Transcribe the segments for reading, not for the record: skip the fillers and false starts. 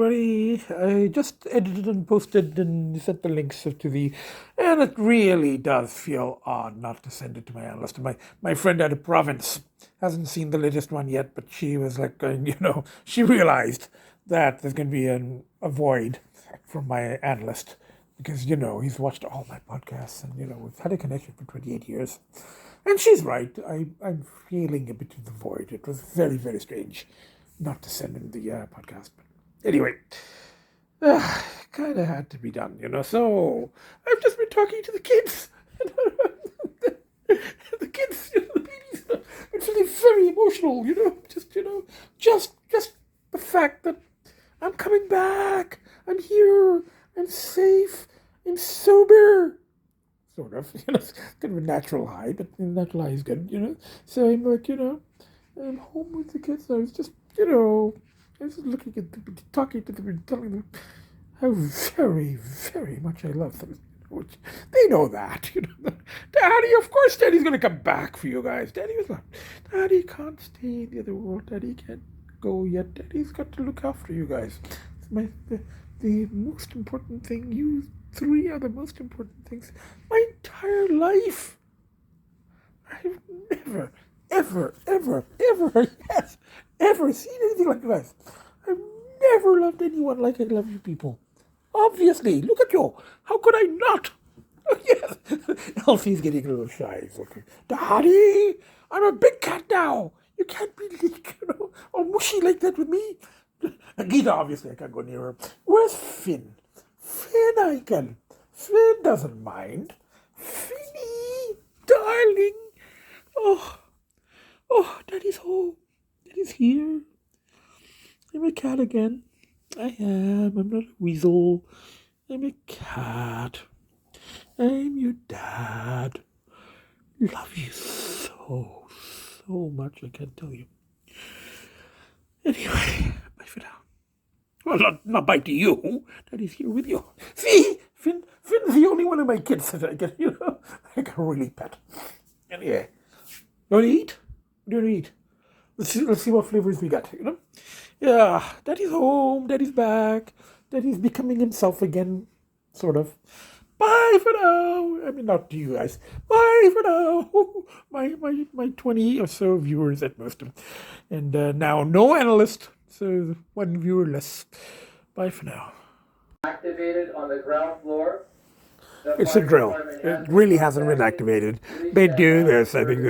everybody. I just edited and posted and sent the links to and it really does feel odd not to send it to my analyst. My friend out of province hasn't seen the latest one yet, but she was like, she realized that there's going to be a void from my analyst because, he's watched all my podcasts and, we've had a connection for 28 years. And she's right. I'm feeling a bit of the void. It was very, very strange not to send him the podcast. But anyway, kind of had to be done, So I've just been talking to the kids. The kids, the babies. It's really very emotional, Just the fact that I'm coming back. I'm here. I'm safe. I'm sober. Sort of, it's kind of a natural high, but the natural high is good, So I'm like, I'm home with the kids. I was just, I was just looking at them, talking to them and telling them how very, very much I love them. Which they know that, Daddy, of course Daddy's going to come back for you guys. Daddy was like, Daddy can't stay in the other world. Daddy can't go yet. Daddy's got to look after you guys. It's the most important thing. You three are the most important things. My entire life. I've never, ever seen anything like this. I've never loved anyone like I love you people. Obviously, look at you. How could I not? Oh, yes. Elfie's getting a little shy. He's like, Daddy, I'm a big cat now. You can't be, all mushy like that with me. Agita, obviously, I can't go near her. Where's Finn? Finn, Finn doesn't mind. Finny, darling. Oh, Daddy's home. Daddy's here. I'm a cat again. I am. I'm not a weasel. I'm a cat. I'm your dad. Love you so much. I can't tell you. Anyway, bye for now. Well, not bye to you. Daddy's here with you. See? Finn's the only one of my kids that I can, I can really pet. Anyway, you want to eat? What do you want to eat? Let's see what flavors we got, Yeah, Daddy's home. Daddy's back. Daddy's becoming himself again, sort of. Bye for now. I mean, not to you guys. Bye for now. My 20 or so viewers at most. And now no analyst, so one viewer less. Bye for now. Activated on the ground floor. It's a drill. It really hasn't been activated. They do this, I think,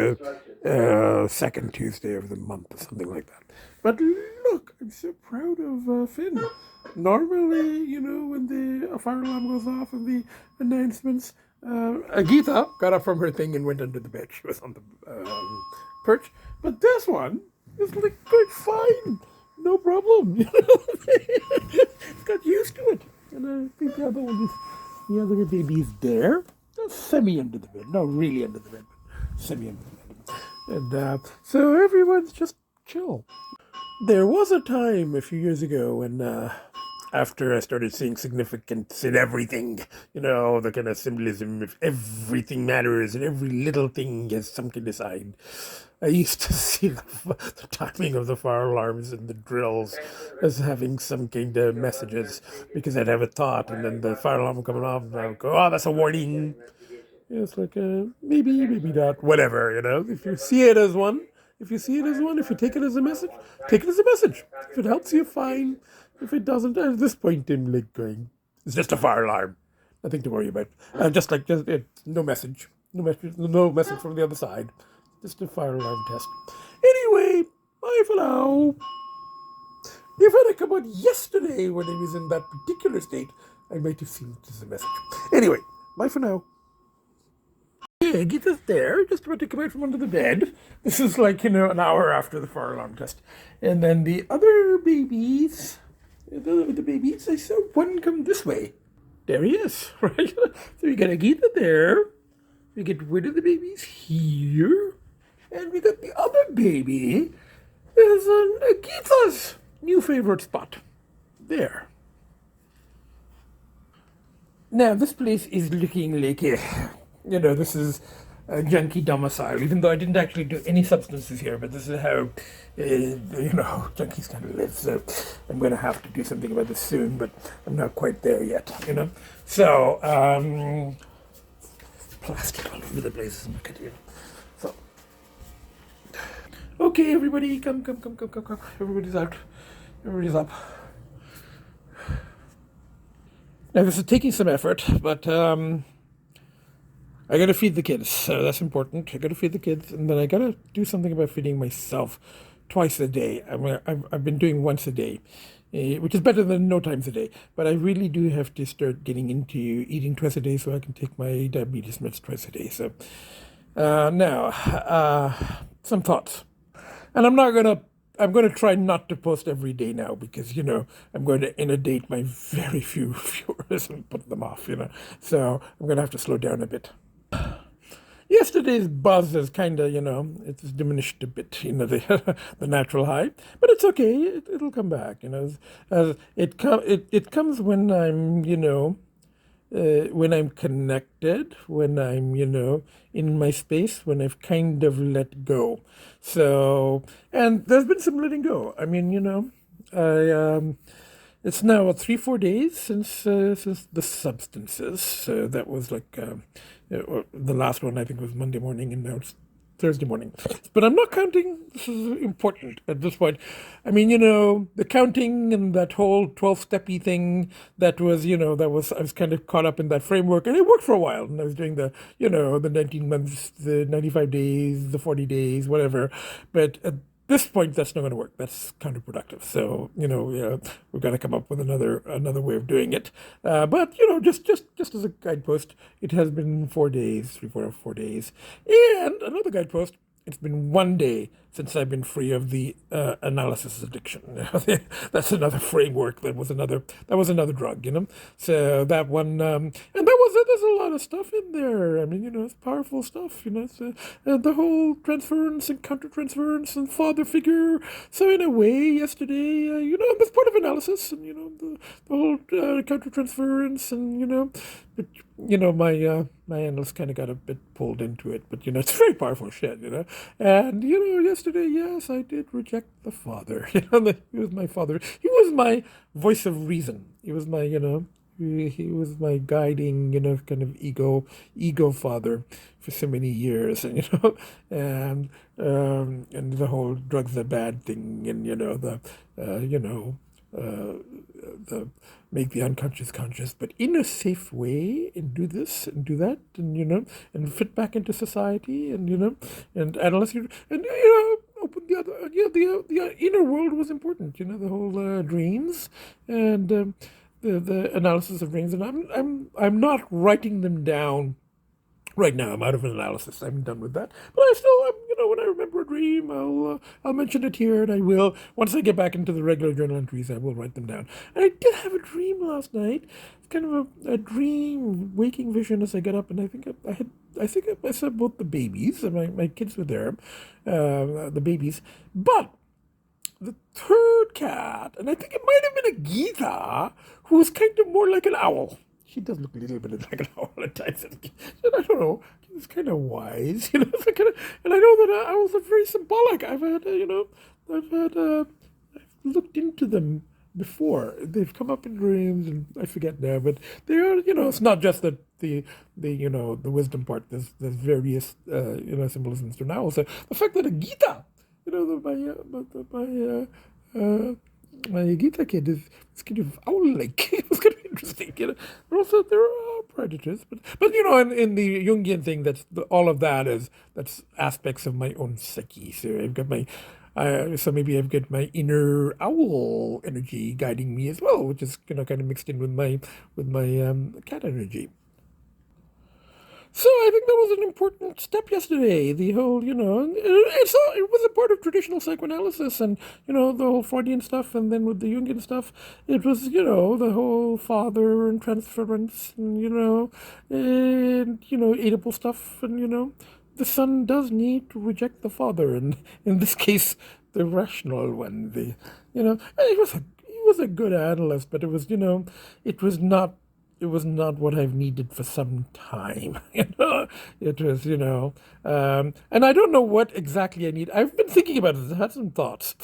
the second Tuesday of the month or something like that. But look, I'm so proud of Finn. Normally, when the fire alarm goes off and the announcements, Agita got up from her thing and went under the bed. She was on the perch. But this one is like going fine. No problem. Got used to it. And I think the other baby is there. Semi under the bed. Not really under the bed, but semi under the bed. And so everyone's just chill. There was a time a few years ago when after I started seeing significance in everything, the kind of symbolism of everything matters and every little thing has some kind of sign. I used to see the timing of the fire alarms and the drills as having some kind of messages because I'd have a thought and then the fire alarm would come off and I would go, oh, that's a warning. It's like, maybe not, whatever, If you see it as one, if you take it as a message, take it as a message. If it helps you, fine. If it doesn't, at this point, I'm like going, it's just a fire alarm. Nothing to worry about. No message. No message from the other side. Just a fire alarm test. Anyway, bye for now. If it had come out yesterday when I was in that particular state, I might have seen it as a message. Anyway, bye for now. Yeah, Gita's there, just about to come out from under the bed. This is like, an hour after the fire alarm test. And then the other babies, I saw one come this way. There he is, right? So we got Agita there. We get rid of the babies here. And we got the other baby is on Agita's new favorite spot. There. Now, this place is looking like this is junkie domicile, even though I didn't actually do any substances here, but this is how, junkies kind of live. So I'm going to have to do something about this soon, but I'm not quite there yet, So, plastic all over the place. Look at you. So, okay, everybody, come. Everybody's out. Everybody's up. Now, this is taking some effort, but I got to feed the kids, so that's important. I got to feed the kids, and then I got to do something about feeding myself twice a day. I've been doing once a day, which is better than no times a day. But I really do have to start getting into eating twice a day so I can take my diabetes meds twice a day. So now, some thoughts. And I'm going to try not to post every day now because, I'm going to inundate my very few viewers and put them off, So I'm going to have to slow down a bit. Yesterday's buzz is kind of, it's diminished a bit, the natural high, but it's okay. It'll come back, as it comes when I'm, when I'm connected, when I'm, in my space, when I've kind of let go. So, and there's been some letting go. I mean, it's now 3-4 days since the substances. So that was like the last one I think was Monday morning, and now it's Thursday morning. But I'm not counting. This is important at this point. I mean, the counting and that whole 12-steppy thing, I was kind of caught up in that framework, and it worked for a while. And I was doing the 19 months, the 95 days, the 40 days, whatever. But at this point, that's not going to work. That's counterproductive. So, we've got to come up with another way of doing it. But, just as a guidepost, it has been 4 days, 4 days. And another guidepost, it's been 1 day since I've been free of the analysis addiction. That's another framework. That was another drug, So that one, and there's a lot of stuff in there. I mean, it's powerful stuff. It's the whole transference and countertransference and father figure. So in a way, yesterday, it was part of analysis, and the whole countertransference, and but my analyst kind of got a bit pulled into it, but it's very powerful shit, And yesterday, yes, I did reject the father. He was my father. He was my voice of reason. He was my, he was my guiding, kind of ego father for so many years, and and the whole drugs are bad thing, and the make the unconscious conscious, but in a safe way, and do this and do that, and and fit back into society, and and analyze and open the other, the inner world was important, the whole dreams and the analysis of dreams, and I'm not writing them down. Right now, I'm out of analysis. I'm done with that. But I still, when I remember a dream, I'll mention it here, and I will. Once I get back into the regular journal entries, I will write them down. And I did have a dream last night. It's kind of a dream, waking vision as I got up, and I think I saw both the babies, and my kids were there, the babies, but the third cat, and I think it might have been Agita, who was kind of more like an owl. She does look a little bit like an owl at times. And I don't know. It's kind of wise, and I know that owls are very symbolic. I've looked into them before. They've come up in dreams, and I forget now, but they are, it's not just the wisdom part. There's various, symbolisms to an owl. So the fact that Agita, my Agita kid is kind of owl-like. It was kind of interesting, But also there are predators, but in the Jungian thing, all of that's aspects of my own psyche. So I've got so maybe I've got my inner owl energy guiding me as well, which is kind of mixed in with my cat energy. So I think that was an important step yesterday. The whole, it was a part of traditional psychoanalysis, and the whole Freudian stuff, and then with the Jungian stuff, it was the whole father and transference, and Oedipal stuff, and the son does need to reject the father, and in this case, the rational one. He was a good analyst, but it was it was not it was not what I've needed for some time. It was, and I don't know what exactly I need. I've been thinking about it. I had some thoughts,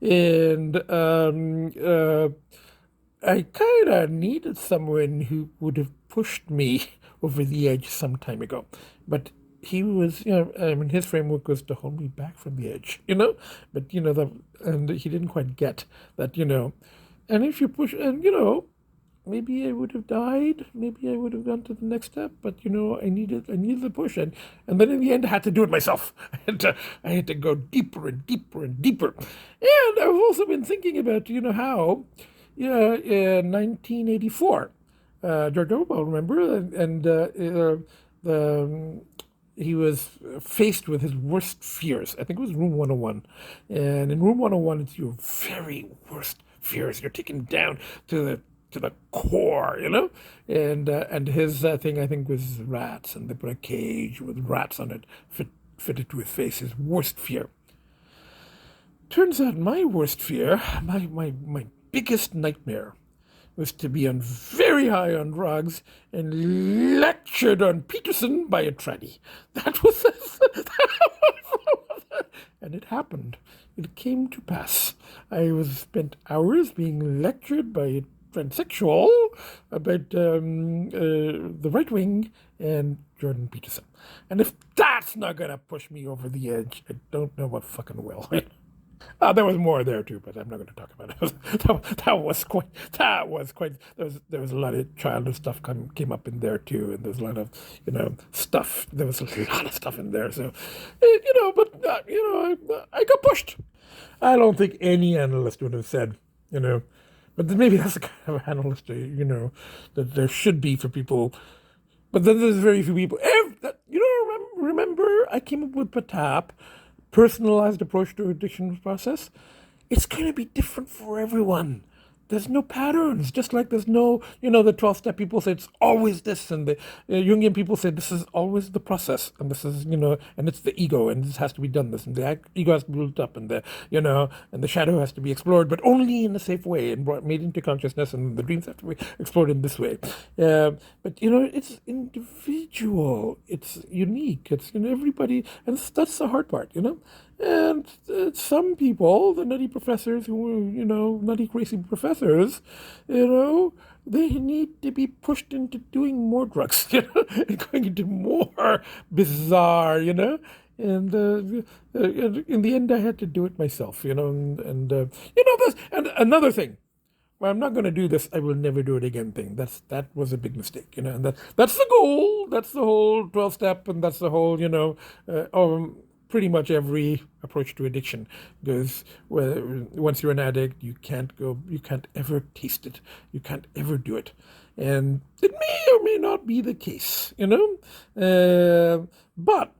and I kind of needed someone who would have pushed me over the edge some time ago, but he was, his framework was to hold me back from the edge, but and he didn't quite get that, and if you push, and maybe I would have died. Maybe I would have gone to the next step. But I needed the push, and then in the end, I had to do it myself. I had to go deeper and deeper and deeper. And I've also been thinking about how, in 1984, George Orwell, remember, and he was faced with his worst fears. I think it was Room 101, and in Room 101, it's your very worst fears. You're taken down to the core, and his thing, I think, was rats, and they put a cage with rats on it, fitted to his face. His worst fear. Turns out my worst fear, my biggest nightmare, was to be on very high on drugs and lectured on Peterson by a tranny. That was and it happened. It came to pass. I spent hours being lectured by a Transexual about the right wing and Jordan Peterson. And if that's not going to push me over the edge, I don't know what fucking will. There was more there too, but I'm not going to talk about it. That was quite. There was a lot of childhood stuff came up in there too, and there's a lot of stuff. There was a lot of stuff in there. So, I got pushed. I don't think any analyst would have said, but maybe that's the kind of analyst, that there should be for people. But then there's very few people. Remember, I came up with PATAP, personalized approach to addiction process. It's going to be different for everyone. There's no patterns, just like there's no, the 12-step people say it's always this, and the Jungian people say this is always the process, and this is, and it's the ego, and this has to be done this, and the ego has to be built up, and and the shadow has to be explored, but only in a safe way, and made into consciousness, and the dreams have to be explored in this way. But, it's individual, it's unique, it's, everybody, and that's the hard part, And some people, the nutty professors who nutty crazy professors, they need to be pushed into doing more drugs, and going into more bizarre, and in the end, I had to do it myself, and this, and another thing. Well, I'm not going to do this. I will never do it again thing. That was a big mistake, and that's the goal. That's the whole 12-step, and that's the whole, pretty much every approach to addiction goes, once you're an addict, you can't ever taste it. You can't ever do it. And it may or may not be the case, but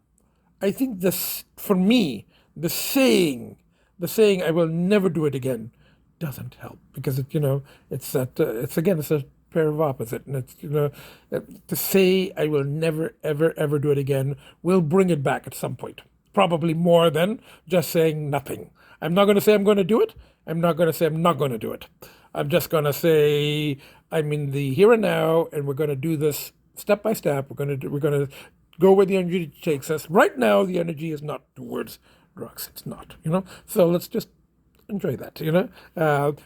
I think this, for me, the saying, I will never do it again, doesn't help, because it's a pair of opposite, and it's to say I will never ever ever do it again will bring it back at some point. Probably more than just saying nothing. I'm not going to say I'm going to do it. I'm not going to say I'm not going to do it. I'm just going to say I'm in the here and now, and we're going to do this step by step. We're going to go where the energy takes us. Right now, the energy is not towards drugs. It's not, So let's just enjoy that,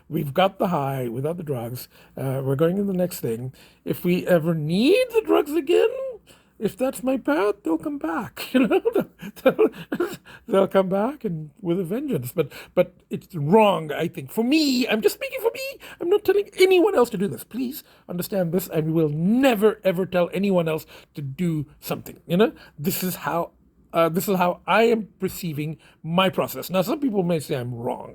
We've got the high without the drugs. We're going to the next thing. If we ever need the drugs again, if that's my path, they'll come back. They'll come back and with a vengeance. But it's wrong, I think. For me, I'm just speaking for me. I'm not telling anyone else to do this. Please understand this. I will never ever tell anyone else to do something. This is how I am perceiving my process. Now, some people may say I'm wrong,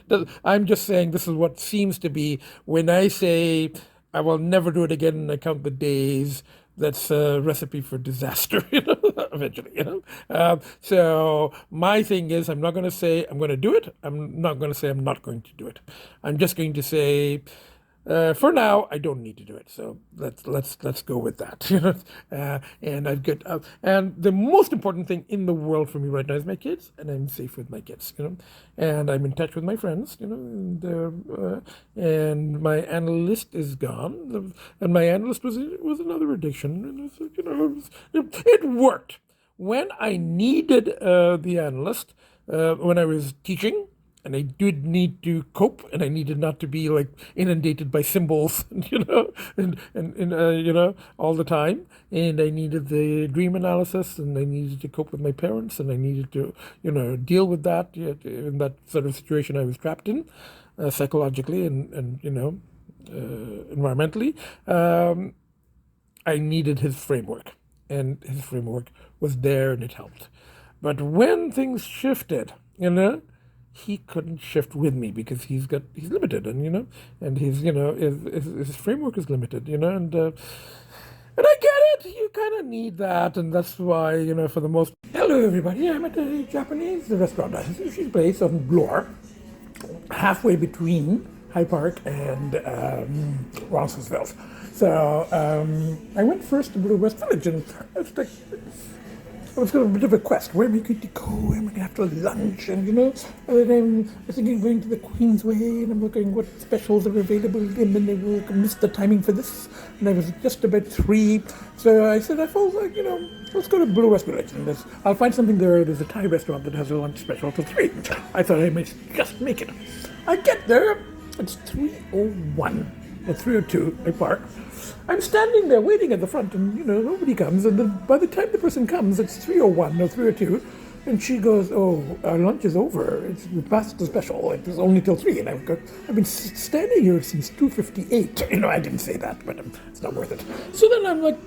but I'm just saying this is what seems to be when I say I will never do it again and I count the days. That's a recipe for disaster, eventually, So my thing is, I'm not going to say I'm going to do it. I'm not going to say I'm not going to do it. I'm just going to say For now, I don't need to do it, so let's go with that. And I've got and the most important thing in the world for me right now is my kids, and I'm safe with my kids. And I'm in touch with my friends. And my analyst is gone, and my analyst was another addiction, and it worked when I needed the analyst when I was teaching. And I did need to cope, and I needed not to be like inundated by symbols, and all the time. And I needed the dream analysis, and I needed to cope with my parents, and I needed to, deal with that in that sort of situation I was trapped in, psychologically and environmentally. I needed his framework, and his framework was there, and it helped. But when things shifted, he couldn't shift with me because he's limited, and his framework is limited, and I get it. You kind of need that, and that's why, for the most. Hello, everybody. I'm at a Japanese restaurant, a sushi place on Bloor, halfway between Hyde Park and Roncesvalles. So I went first to Blue West Village, and I was got a bit of a quest. Where am I going to go? Where am I going to have to lunch? And then I was thinking of going to the Queensway, and I'm looking what specials are available, and then I will miss the timing for this. And I was just about 3, so I said, I felt like, let's go to Blue West Village, and I'll find something there. There's a Thai restaurant that has a lunch special till 3. I thought I might just make it. I get there, it's 3:01 or 3:02. I park. I'm standing there waiting at the front, and nobody comes. And then by the time the person comes, it's 3:01 or 3:02, and she goes, "Oh, our lunch is over. We passed the special. It was only till 3." And I've been standing here since 2:58. I didn't say that, but it's not worth it. So then I'm like,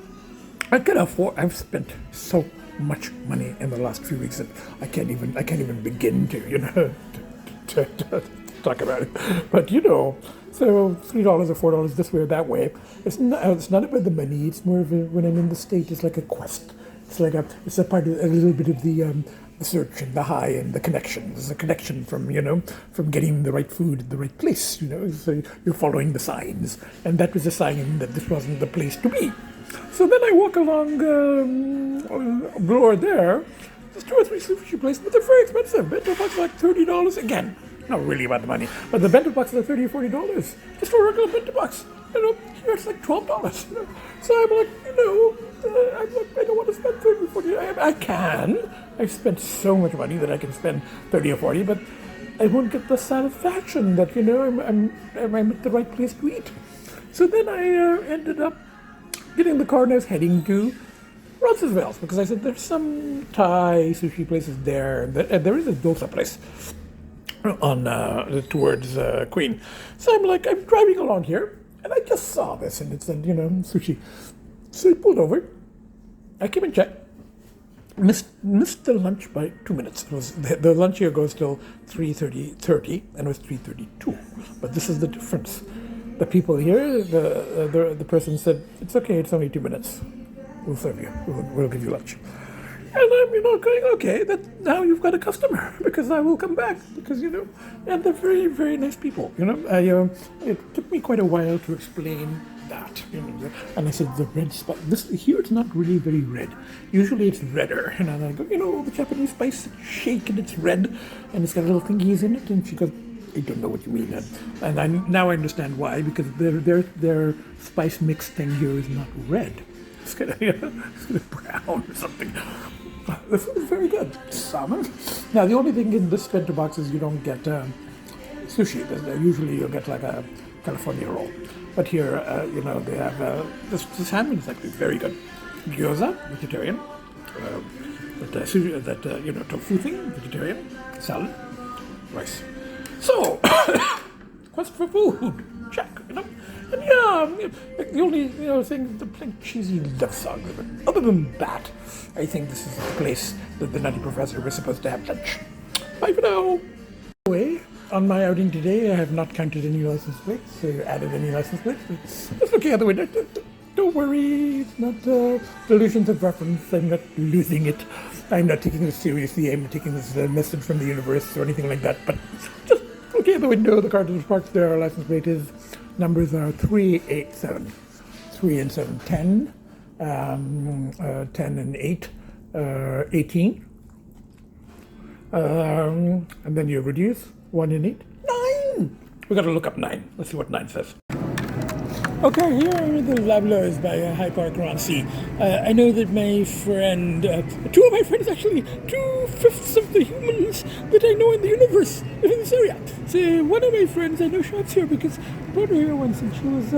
I've spent so much money in the last few weeks that I can't even begin to to talk about it. But so $3 or $4 this way or that way. It's not about the money. It's more of when I'm in the state. It's like a quest. It's a part of a little bit of the search and the high and the connection. There's a connection from getting the right food at the right place. So you're following the signs, and that was a sign that this wasn't the place to be. So then I walk along Bloor there. There's 2 or 3 sushi places, but they're very expensive. Bento box like $30 again. Not really about the money, but the bento boxes are $30 or $40. Just a regular bento box. Here it's like $12. So I'm like, I don't want to spend $30 or $40. I can. I've spent so much money that I can spend $30 or $40, but I won't get the satisfaction that I'm at the right place to eat. So then I ended up getting in the car, and I was heading to Roncesvalles because I said there's some Thai sushi places there. There is a dosa place on towards Queen. So I'm driving along here, and I just saw this, and it said, sushi. So I pulled over. I came and checked. Missed the lunch by 2 minutes. It was the lunch here goes till 3:30, and it was 3:32. But this is the difference. The people here, the person said, it's okay, it's only 2 minutes. We'll serve you. We'll give you lunch. And I'm, going, okay, now you've got a customer, because I will come back, because, and they're very, very nice people, it took me quite a while to explain that, and I said, the red spot, here it's not really very red, usually it's redder, and I go, the Japanese spice shake, and it's red, and it's got little thingies in it, and she goes, I don't know what you mean, and now I understand why, because their spice mix thing here is not red. It's kind of brown or something. The food is very good. Salmon. Now, the only thing in this bento box is you don't get sushi. Usually you'll get like a California roll. But here, they have the salmon is actually very good. Gyoza, vegetarian. Tofu thing, vegetarian. Salad, rice. So, quest for food. Check, And the only thing, the plain cheesy love song. But other than that, I think this is the place that the Nutty Professor was supposed to have lunch. Bye for now. Anyway, on my outing today, I have not counted any license plates, or added any license plates. It's okay other way. Don't worry, it's not delusions of reference. I'm not losing it. I'm not taking this seriously. I'm not taking this as a message from the universe or anything like that. But just okay at the window, the car is parked there, our license plate is Numbers are 3, 8, 7. 3 and 7, 10. 10 and 8, 18. And then you reduce 1 and 8, 9. We got to look up 9. Let's see what 9 says. Okay, here are the Lablas by High Park lcee. I know that my friend, 2 of my friends actually, 2/5 of the humans that I know in the universe live in this area. So one of my friends, I know shops here because I brought her here once and she was,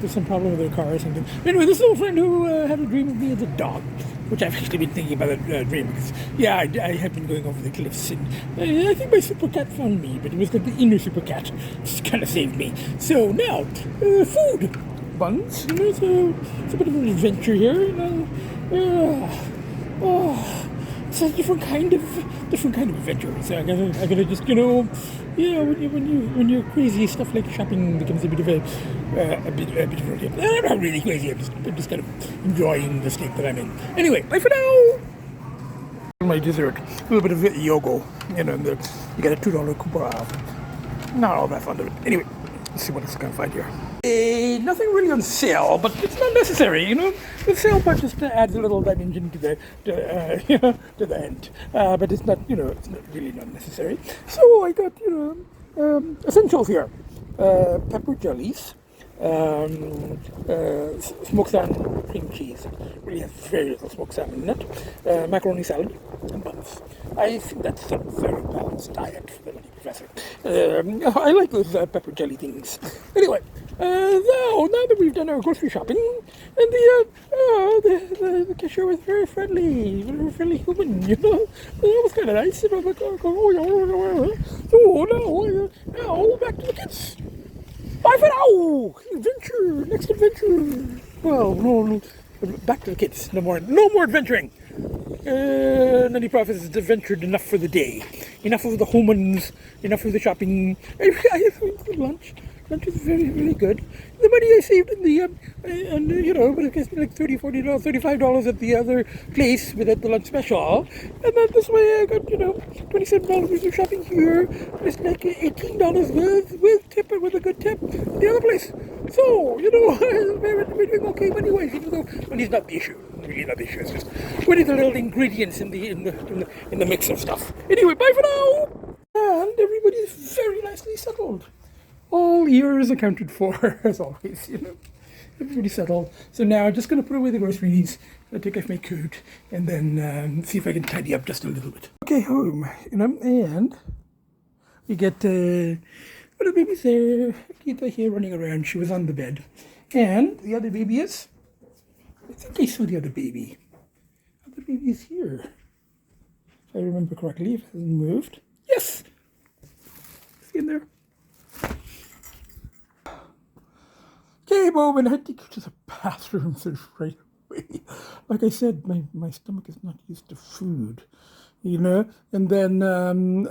there's some problem with her car or something. Anyway, this little friend who had a dream of me as a dog, which I've actually been thinking about that dream because, yeah, I have been going over the cliffs and I think my super cat found me, but it was like the inner super cat, which kind of saved me. So now, food, buns, so it's a bit of an adventure here, it's a different kind of adventure. So I gotta just, when you're crazy, stuff like shopping becomes a bit of a bit of a relief. I'm not really crazy. I'm just kind of enjoying the state that I'm in. Anyway, bye for now. My dessert, a little bit of yogo, and you get a $2 coupon off. Not all that fun of it. Anyway, let's see what else I can find here. Nothing really on sale, but it's not necessary, The sale part just adds a little dimension to the end, but it's not, it's not really not necessary. So I got, essentials here: pepper jellies, smoked salmon, cream cheese. Really has very little smoked salmon in it. Macaroni salad and buns. I think that's a very balanced diet for the professor. I like those pepper jelly things. Anyway, now that we've done our grocery shopping, and the cashier was very friendly human, It was kind of nice. And I was like, so now back to the kids. Bye for now. Next adventure. Well, no, back to the kids. No more adventuring. Nanny Prof has adventured enough for the day. Enough of the humans. Enough of the shopping. I had lunch. Lunch is very, very good. The money I saved in the, but it cost me like $30, $40, $35 at the other place at the lunch special. And then this way I got, $27 worth of shopping here. It's like $18 with tip and with a good tip at the other place. So, we're doing okay money-wise, even though money's not the issue. Really not the issue. It's just what are the little ingredients in the mix of stuff. Anyway, bye for now. And everybody's very nicely settled. All years accounted for, as always, Everybody's settled. So now I'm just going to put away the groceries, take off my coat, and then see if I can tidy up just a little bit. Okay, home, and we get little baby's there, Agita here running around. She was on the bed. And the other baby is, I think I saw the other baby. The other baby is here. If I remember correctly, if it hasn't moved. Yes! See in there? Okay, Bowman, I had to go to the bathroom right away. Like I said, my stomach is not used to food, And then on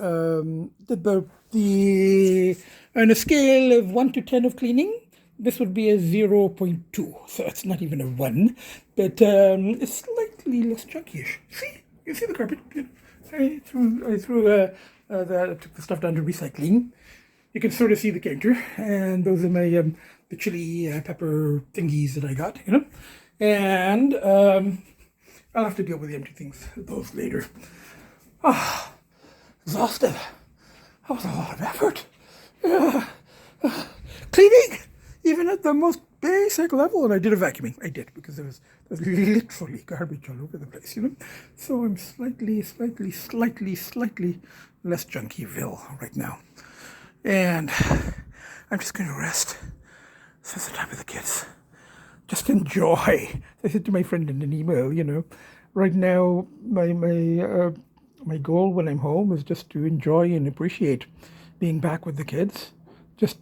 a scale of 1 to 10 of cleaning, this would be a 0.2. So it's not even a 1, but it's slightly less chunky-ish. See, you see the carpet. I took the stuff down to recycling. You can sort of see the counter, and those are my the chili pepper thingies that I got, And I'll have to deal with the empty things, those later. Exhausted. That was a lot of effort. Cleaning, even at the most basic level, and I did a vacuuming. I did, because there was literally garbage all over the place, So I'm slightly less junkyville right now. And I'm just going to rest. So it's the time of the kids. Just enjoy. I said to my friend in an email, right now my goal when I'm home is just to enjoy and appreciate being back with the kids. Just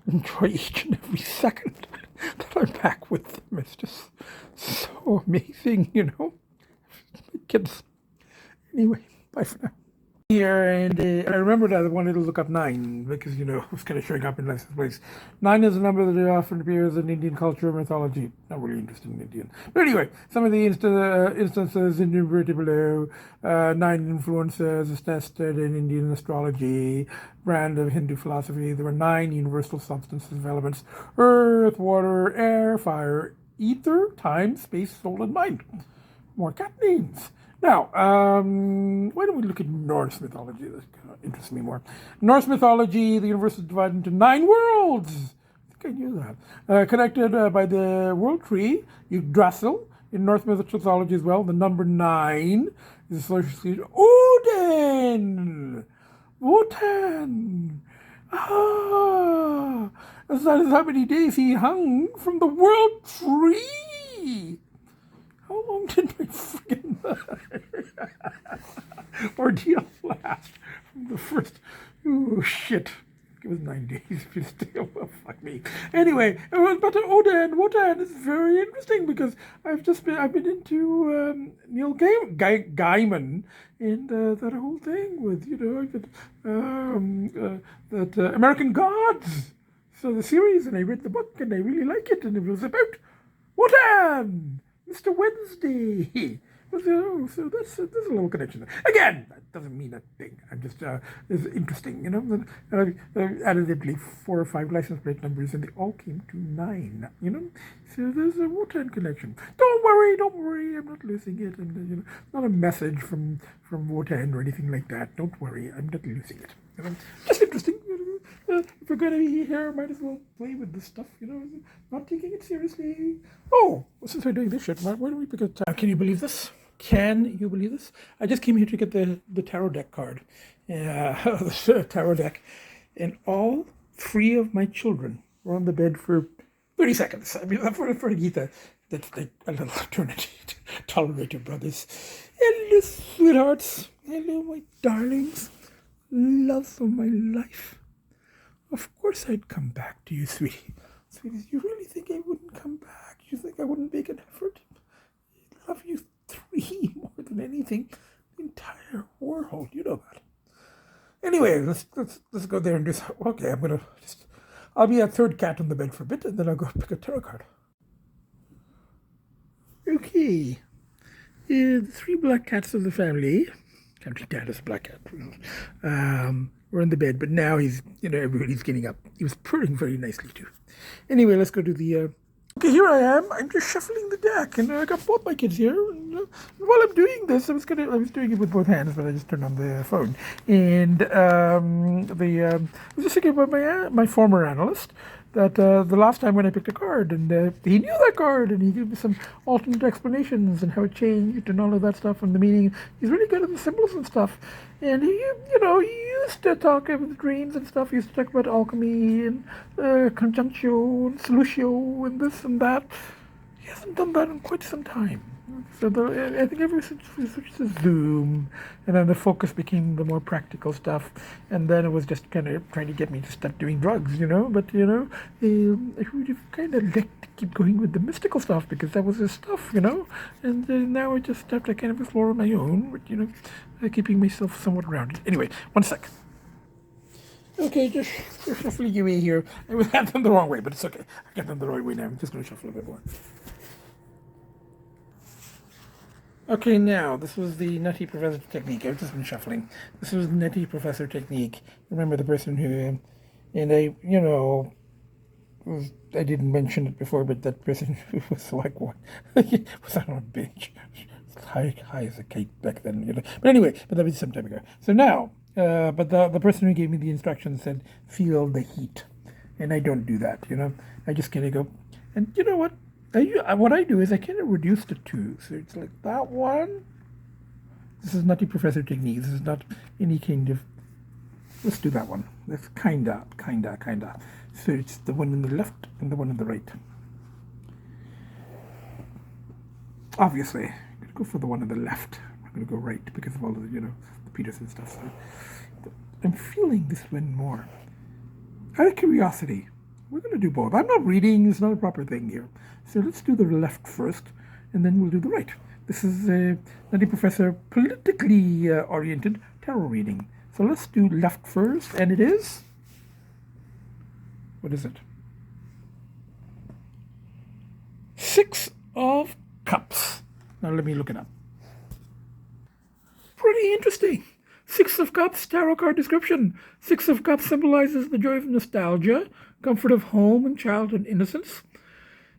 enjoy each and every second that I'm back with them. It's just so amazing, My kids. Anyway, bye for now. here, and I remembered I wanted to look up 9 because, you know, it was kind of showing up in license plates. 9 is a number that often appears in Indian culture and mythology. Not really interested in Indian. But anyway, some of the instances enumerated below. 9 influences is tested in Indian astrology, brand of Hindu philosophy. There were 9 universal substances of elements: earth, water, air, fire, ether, time, space, soul, and mind. More cat names. Now, why don't we look at Norse mythology? That kind of interests me more. Norse mythology, the universe is divided into 9 worlds. I think I knew that. Connected by the world tree, Yggdrasil. In Norse mythology as well, the number 9 is associated with Odin. Wotan. Ah, that is how many days he hung from the world tree. How long did my freaking ordeal last? From the first, oh shit, it was 9 days, but still, well, fuck me. Anyway, but Wotan is very interesting because I've been into Neil Gaiman and that whole thing with, you know, that American Gods. So the series, and I read the book, and I really like it, and it was about Wotan, Mr. Wednesday. So there's a little connection. Again, that doesn't mean a thing. I'm just, it's interesting, you know. I added at least 4 or 5 license plate numbers, and they all came to 9, you know. So there's a Wotan connection. Don't worry, I'm not losing it. I'm, you know, not a message from Wotan or anything like that. Don't worry, I'm not losing it. You know? Just interesting. If we're going to be here, might as well play with this stuff, you know, not taking it seriously. Oh, since we're doing this shit, why don't we pick a time? Can you believe this? Can you believe this? I just came here to get the tarot deck card. The tarot deck. And all 3 of my children were on the bed for 30 seconds. I mean, for Agita, that's a little eternity to tolerate your brothers. Hello, sweethearts. Hello, my darlings. Loves of my life. Of course I'd come back to you, sweetie. Sweetie, you really think I wouldn't come back? You think I wouldn't make an effort? I love you 3 more than anything. The entire world, you know that. Anyway, let's go there and do something. Okay, I'll be a 3rd cat on the bed for a bit, and then I'll go pick a tarot card. Okay. The 3 black cats of the family. Can't be dad is a black cat. We're in the bed, but now he's, you know, everybody's getting up. He was purring very nicely too. Anyway, let's go to the. Okay, here I am. I'm just shuffling the deck, and I got both my kids here. And, while I'm doing this, I was doing it with both hands, but I just turned on the phone. And I was just thinking about my former analyst. That the last time when I picked a card, and he knew that card, and he gave me some alternate explanations and how it changed and all of that stuff and the meaning. He's really good at the symbols and stuff. And he used to talk about the dreams and stuff. He used to talk about alchemy and conjunctio and solutio and this and that. He hasn't done that in quite some time. So I think ever since we switched to Zoom, and then the focus became the more practical stuff, and then it was just kind of trying to get me to stop doing drugs, you know. But you know, I would have kind of liked to keep going with the mystical stuff because that was his stuff, you know. And now I just have to kind of explore on my own, but you know, keeping myself somewhat grounded. Anyway, 1 sec. Okay, just shuffling away here. I had them the wrong way, but it's okay. I got them the right way now. I'm just going to shuffle a bit more. Okay, now, this was the Nutty Professor technique. I've just been shuffling. This was the Nutty Professor technique. Remember the person who, and I, you know, I didn't mention it before, but that person who was like, what? Was on a binge. High as a kite back then, you know. But anyway, but that was some time ago. So now, but the person who gave me the instructions said, feel the heat. And I don't do that, you know. I just kind of go, and you know what? What I do is I kind of reduce the 2. So it's like that one. This is Nutty Professor technique. This is not any kind of. Let's do that one. That's kinda. So it's the one on the left and the one on the right. Obviously, I'm going to go for the one on the left. I'm going to go right because of all of the, you know, the Peterson stuff. So I'm feeling this one more. Out of curiosity, we're going to do both. I'm not reading. It's not a proper thing here. So let's do the left first, and then we'll do the right. This is Nutty Professor politically oriented tarot reading. So let's do left first, and it is, what is it? 6 of Cups. Now let me look it up. Pretty interesting. 6 of Cups, tarot card description. 6 of Cups symbolizes the joy of nostalgia, comfort of home and childhood innocence.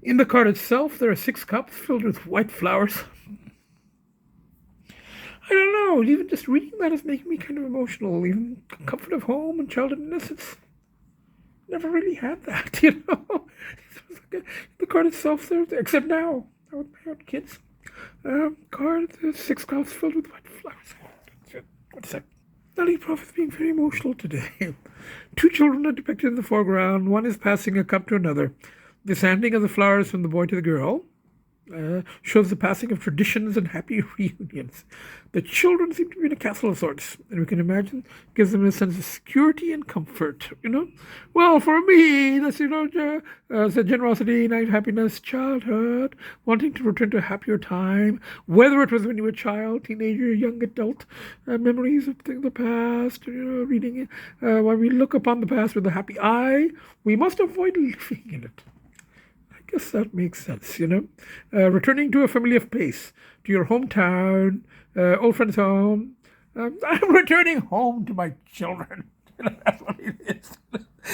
In the card itself, there are 6 cups filled with white flowers. I don't know, even just reading that is making me kind of emotional. Even comfort of home and childhood innocence. Never really had that, you know. The card itself, except now with my own kids. Card, there's 6 cups filled with white flowers. What's that? Nutty Prof is being very emotional today. 2 children are depicted in the foreground. One is passing a cup to another. This handing of the flowers from the boy to the girl shows the passing of traditions and happy reunions. The children seem to be in a castle of sorts, and we can imagine gives them a sense of security and comfort, you know. Well, for me, that's, you know, the generosity, night, happiness, childhood, wanting to return to a happier time, whether it was when you were a child, teenager, young adult, memories of the past, you know, reading it. When we look upon the past with a happy eye, we must avoid living in it. I guess that makes sense, you know. Returning to a familiar place, to your hometown, old friend's home. I'm returning home to my children. That's what it is.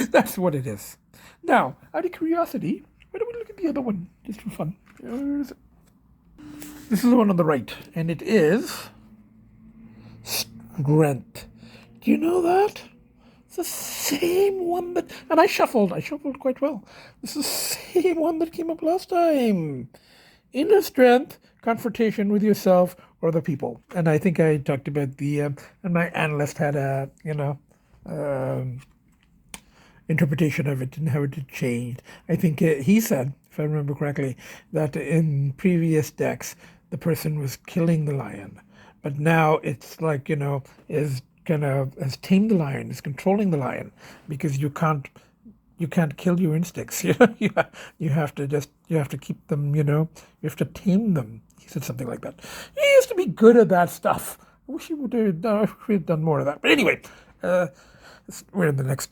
That's what it is. Now, out of curiosity, why don't we look at the other one, just for fun? Where is it? This is the one on the right, and it is Strength. Do you know that? It's the same one that, and I shuffled quite well. This is the same one that came up last time. Inner strength, confrontation with yourself or the people. And I think I talked about the, and my analyst had a, you know, interpretation of it and how it had changed. I think he said, if I remember correctly, that in previous decks, the person was killing the lion. But now it's like, you know, is kind of has tamed the lion, is controlling the lion, because you can't kill your instincts. You know, you have to keep them. You know, you have to tame them. He said something like that. He used to be good at that stuff. I wish he would have done more of that. But anyway, we're in the next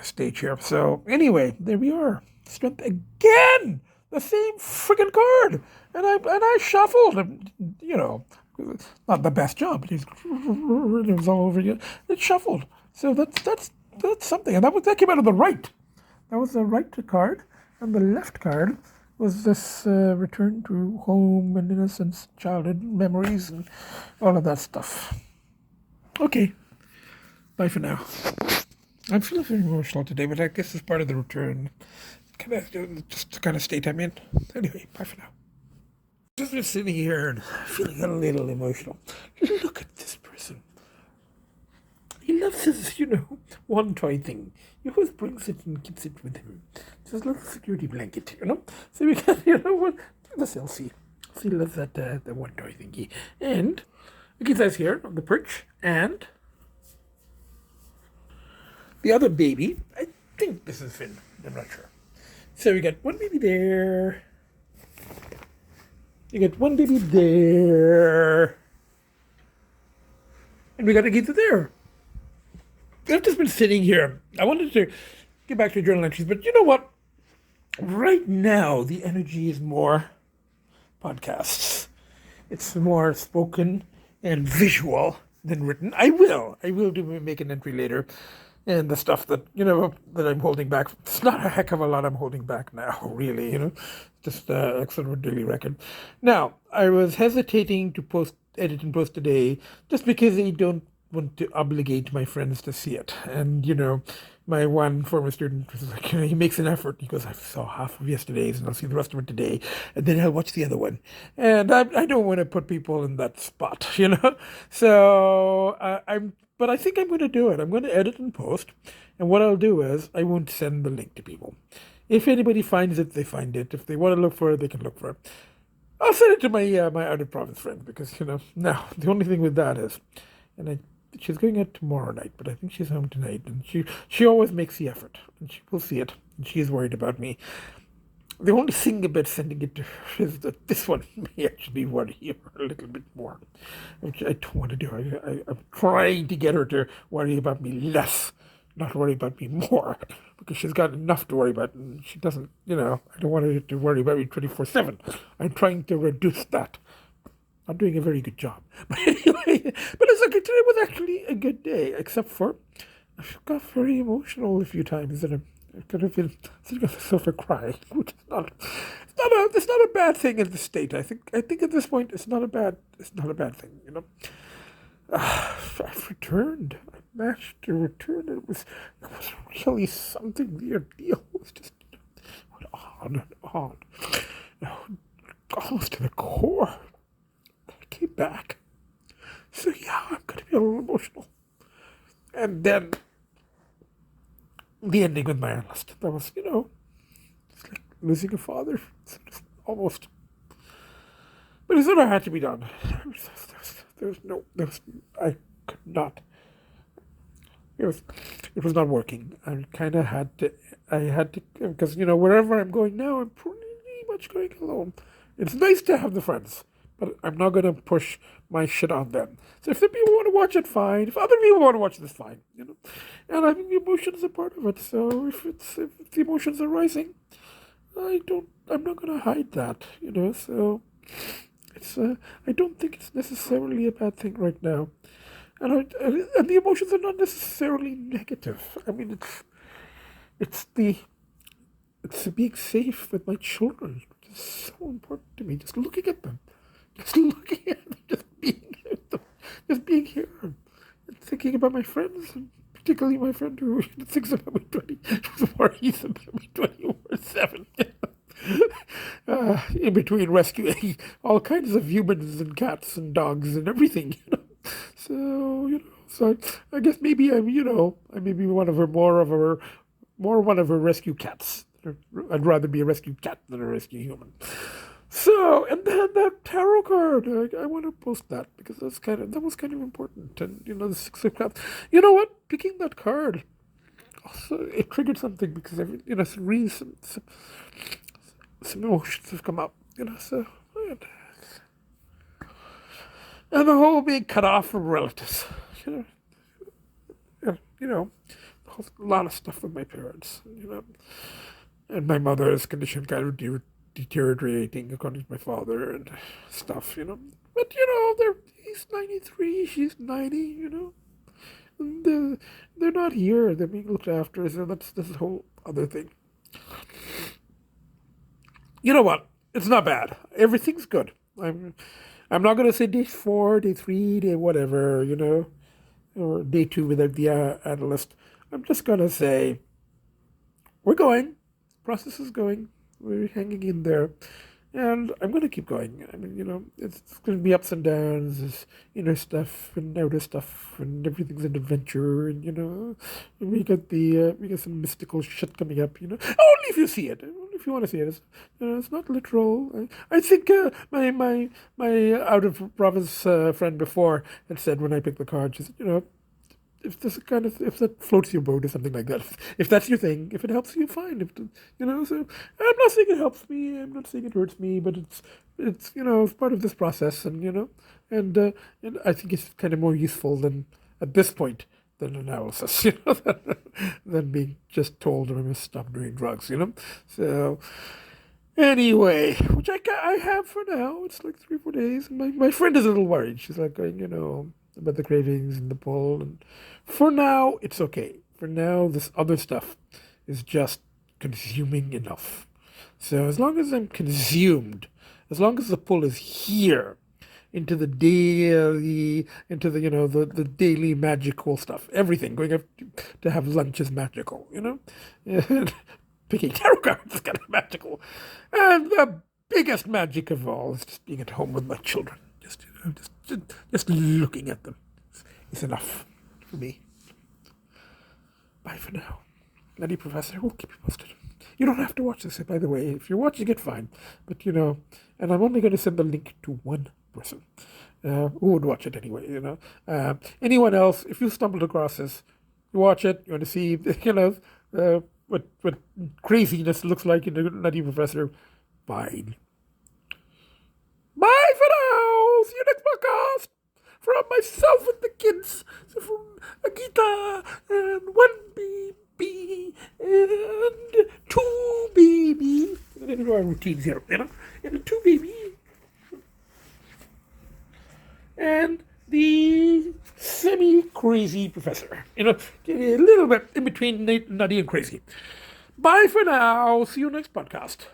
stage here. So anyway, there we are. Strength again. The same freaking card, and I shuffled. And, you know. Not the best job, but it was all over you. It shuffled. So that's something. And that came out of the right. That was the right card. And the left card was this return to home and innocence, childhood memories, and all of that stuff. Okay. Bye for now. I'm feeling very emotional today, but I guess it's part of the return. Just the kind of state I'm in. Anyway, bye for now. Just been sitting here and feeling a little emotional. Look at this person. He loves his, you know, one toy thing. He always brings it and keeps it with him. It's his little security blanket, you know. So we can, you know what? This lcee. He loves that the one toy thingy. And Agita's here on the perch, and the other baby. I think this is Finn. I'm not sure. So we got one baby there. You get one baby there. And we got Agita there. I've just been sitting here. I wanted to get back to journal entries, but you know what? Right now, the energy is more podcasts. It's more spoken and visual than written. I will make an entry later. And the stuff that, you know, that I'm holding back, it's not a heck of a lot I'm holding back now, really, you know, just excellent daily record. Now, I was hesitating to edit and post today just because I don't want to obligate my friends to see it. And, you know, my one former student was like, you know, he makes an effort. He goes, I saw half of yesterday's and I'll see the rest of it today. And then I'll watch the other one. And I don't want to put people in that spot, you know. So But I think I'm going to do it. I'm going to edit and post. And what I'll do is I won't send the link to people. If anybody finds it, they find it. If they want to look for it, they can look for it. I'll send it to my out of province friend because, you know, now the only thing with that is, and she's going out tomorrow night, but I think she's home tonight. And she always makes the effort. And she will see it. And she's worried about me. The only thing about sending it to her is that this one may actually worry her a little bit more, which I don't want to do. I'm trying to get her to worry about me less, not worry about me more, because she's got enough to worry about, and she doesn't, I don't want her to worry about me 24/7. I'm trying to reduce that. I'm doing a very good job. But anyway, but it's like today was actually a good day, except for I got very emotional a few times, and I could have been sitting on the sofa crying, which is it's not a bad thing in the state. I think at this point it's not a bad thing. I've returned. I managed to return. It was really something. The ordeal was just went on and on, almost to the core. I came back. So yeah, I'm gonna be a little emotional. And then the ending with my analyst. That was, it's like losing a father. It's almost. But it sort of had to be done. I could not. It was not working. I had to, because, wherever I'm going now, I'm pretty much going alone. It's nice to have the friends, but I'm not going to push my shit on them. So if the people want to watch it, fine. If other people want to watch this, fine. And I think the emotion is a part of it. So if the emotions are rising, I'm not going to hide that. So it's I don't think it's necessarily a bad thing right now, and the emotions are not necessarily negative. I mean, it's the being safe with my children, which is so important to me. Just looking at them. Just being here, and thinking about my friends, and particularly my friend who thinks about me worries about me 24/7. In between rescuing all kinds of humans and cats and dogs and everything. So I guess maybe I may be one of her rescue cats. I'd rather be a rescue cat than a rescue human. So, and then that tarot card, I want to post that because that was kind of important. And the Six of Cups. You know what? Picking that card, also it triggered something because some emotions have come up. So and the whole being cut off from relatives. A lot of stuff with my parents. And my mother's condition kind of deteriorating according to my father and stuff, But, he's 93, she's 90, And they're not here. They're being looked after, so that's a whole other thing. You know what? It's not bad. Everything's good. I'm not going to say day 4, day 3, day whatever, or day 2 without the analyst. I'm just going to say we're going. Process is going. We're hanging in there. And I'm going to keep going. I mean, it's going to be ups and downs. There's inner stuff and outer stuff, and everything's an adventure. And we got some mystical shit coming up. Only if you see it. Only if you want to see it. It's not literal. I think my out of province friend before had said when I picked the card, she said, if that floats your boat or something like that, if that's your thing, if it helps you, fine. So I'm not saying it helps me, I'm not saying it hurts me, but it's it's part of this process, and and I think it's kind of more useful than at this point than analysis, than being just told I must stop doing drugs, So anyway, which I have for now. It's like 3-4 days. My friend is a little worried. She's like going, about the cravings and the pull. And for now, it's okay. For now, this other stuff is just consuming enough. So as long as I'm consumed, as long as the pull is here, into the daily, the daily magical stuff, everything, going up to have lunch is magical, And picking tarot cards is kind of magical. And the biggest magic of all is just being at home with my children. Just looking at them is enough for me. Bye for now. Lady Professor, we'll keep you posted. You don't have to watch this, by the way. If you're watching it, fine. But, and I'm only going to send the link to one person who would watch it anyway, Anyone else, if you stumbled across this, you watch it, you want to see, what craziness looks like in a nutty professor. Fine. Bye for now. See you next podcast. From myself and the kids. So from Agita and 1BB and 2BB. We're going to do our routines here, and a 2BB. And the semi-crazy professor. A little bit in between nutty and crazy. Bye for now. See you next podcast.